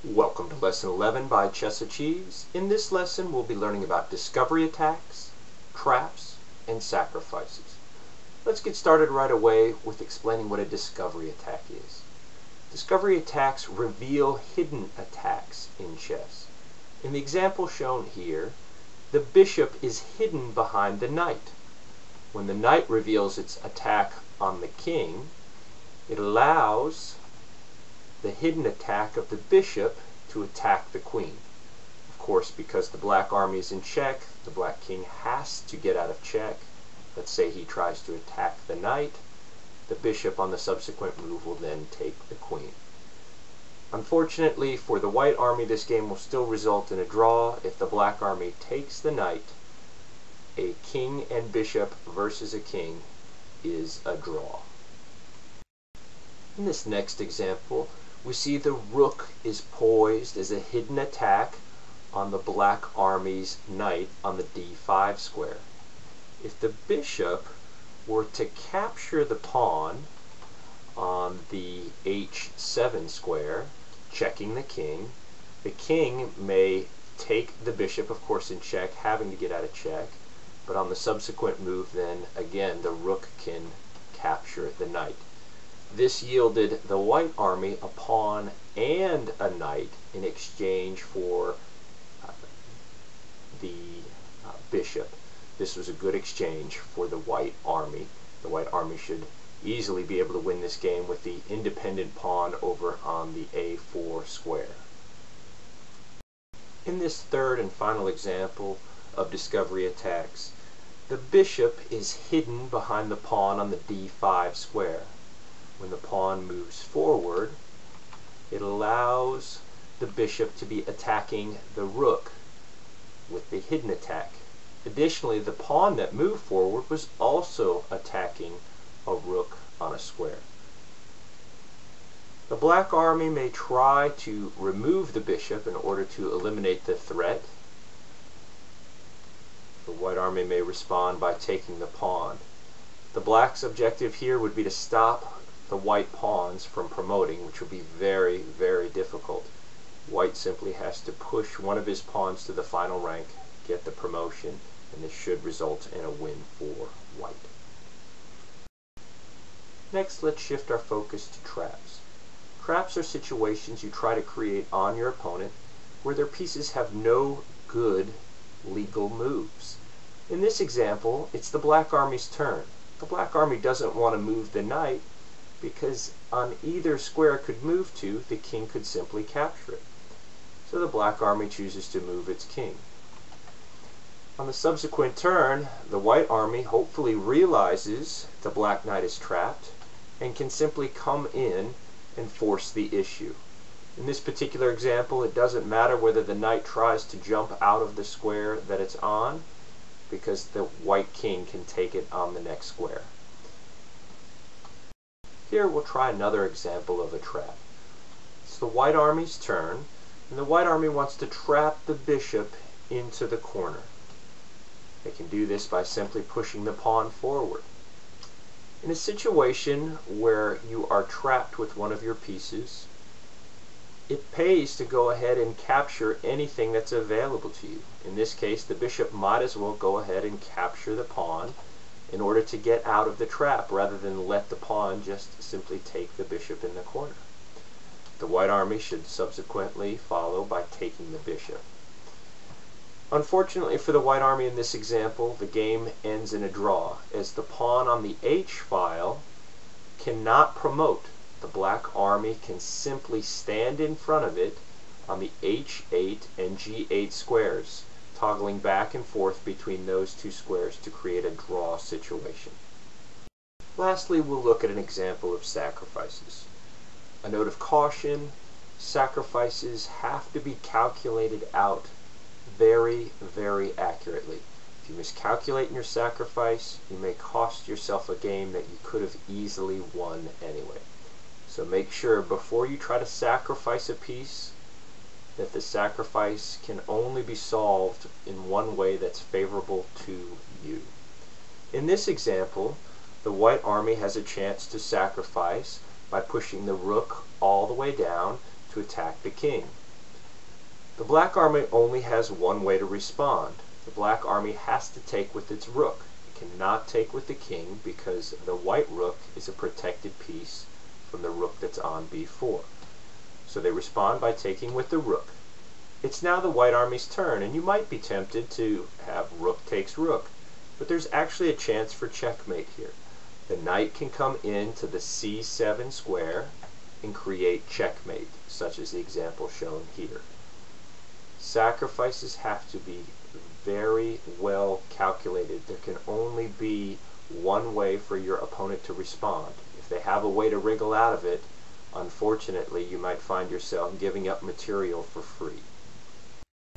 Welcome to Lesson 11 by Chess Achieves. In this lesson, we'll be learning about discovery attacks, traps, and sacrifices. Let's get started right away with explaining what a discovery attack is. Discovery attacks reveal hidden attacks in chess. In the example shown here, the bishop is hidden behind the knight. When the knight reveals its attack on the king, it allows the hidden attack of the bishop to attack the queen. Of course, because the black army is in check, the black king has to get out of check. Let's say he tries to attack the knight. The bishop on the subsequent move will then take the queen. Unfortunately for the white army, this game will still result in a draw. If the black army takes the knight, a king and bishop versus a king is a draw. In this next example, we see the rook is poised as a hidden attack on the black army's knight on the d5 square. If the bishop were to capture the pawn on the h7 square, checking the king may take the bishop, of course, in check, having to get out of check, but on the subsequent move, then again the rook can capture the knight. This yielded the white army a pawn and a knight in exchange for the bishop. This was a good exchange for the white army. The white army should easily be able to win this game with the independent pawn over on the a4 square. In this third and final example of discovery attacks, the bishop is hidden behind the pawn on the d5 square. When the pawn moves forward, it allows the bishop to be attacking the rook with the hidden attack. Additionally, the pawn that moved forward was also attacking a rook on a square. The black army may try to remove the bishop in order to eliminate the threat. The white army may respond by taking the pawn. The black's objective here would be to stop the white pawns from promoting, which would be very, very difficult. White simply has to push one of his pawns to the final rank, get the promotion, and this should result in a win for white. Next, let's shift our focus to traps. Traps are situations you try to create on your opponent where their pieces have no good legal moves. In this example, it's the black army's turn. The black army doesn't want to move the knight because on either square it could move to, the king could simply capture it. So the black army chooses to move its king. On the subsequent turn, the white army hopefully realizes the black knight is trapped and can simply come in and force the issue. In this particular example, it doesn't matter whether the knight tries to jump out of the square that it's on, because the white king can take it on the next square. Here we'll try another example of a trap. It's the white army's turn, and the white army wants to trap the bishop into the corner. They can do this by simply pushing the pawn forward. In a situation where you are trapped with one of your pieces, it pays to go ahead and capture anything that's available to you. In this case, the bishop might as well go ahead and capture the pawn in order to get out of the trap, rather than let the pawn just simply take the bishop in the corner. The white army should subsequently follow by taking the bishop. Unfortunately for the white army in this example, the game ends in a draw, as the pawn on the h file cannot promote. The black army can simply stand in front of it on the h8 and g8 squares, toggling back and forth between those two squares to create a draw situation. Lastly, we'll look at an example of sacrifices. A note of caution: sacrifices have to be calculated out very, very accurately. If you miscalculate in your sacrifice, you may cost yourself a game that you could have easily won anyway. So make sure before you try to sacrifice a piece that the sacrifice can only be solved in one way that's favorable to you. In this example, the white army has a chance to sacrifice by pushing the rook all the way down to attack the king. The black army only has one way to respond. The black army has to take with its rook. It cannot take with the king because the white rook is a protected piece from the rook that's on b4. So they respond by taking with the rook. It's now the white army's turn, and you might be tempted to have rook takes rook, but there's actually a chance for checkmate here. The knight can come into the c7 square and create checkmate, such as the example shown here. Sacrifices have to be very well calculated. There can only be one way for your opponent to respond. If they have a way to wriggle out of it, unfortunately, you might find yourself giving up material for free.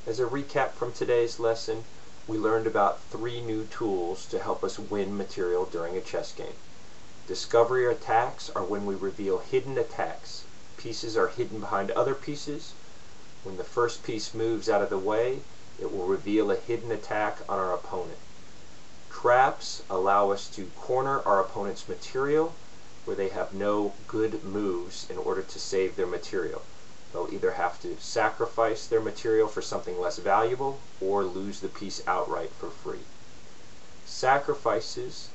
As a recap from today's lesson, we learned about 3 new tools to help us win material during a chess game. Discovery attacks are when we reveal hidden attacks. Pieces are hidden behind other pieces. When the first piece moves out of the way, it will reveal a hidden attack on our opponent. Traps allow us to corner our opponent's material where they have no good moves in order to save their material. They'll either have to sacrifice their material for something less valuable or lose the piece outright for free. Sacrifices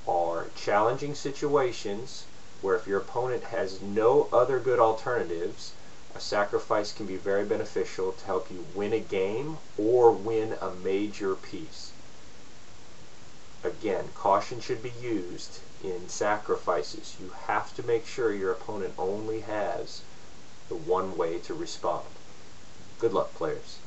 are challenging situations where if your opponent has no other good alternatives, a sacrifice can be very beneficial to help you win a game or win a major piece. Again, caution should be used in sacrifices. You have to make sure your opponent only has the one way to respond. Good luck, players.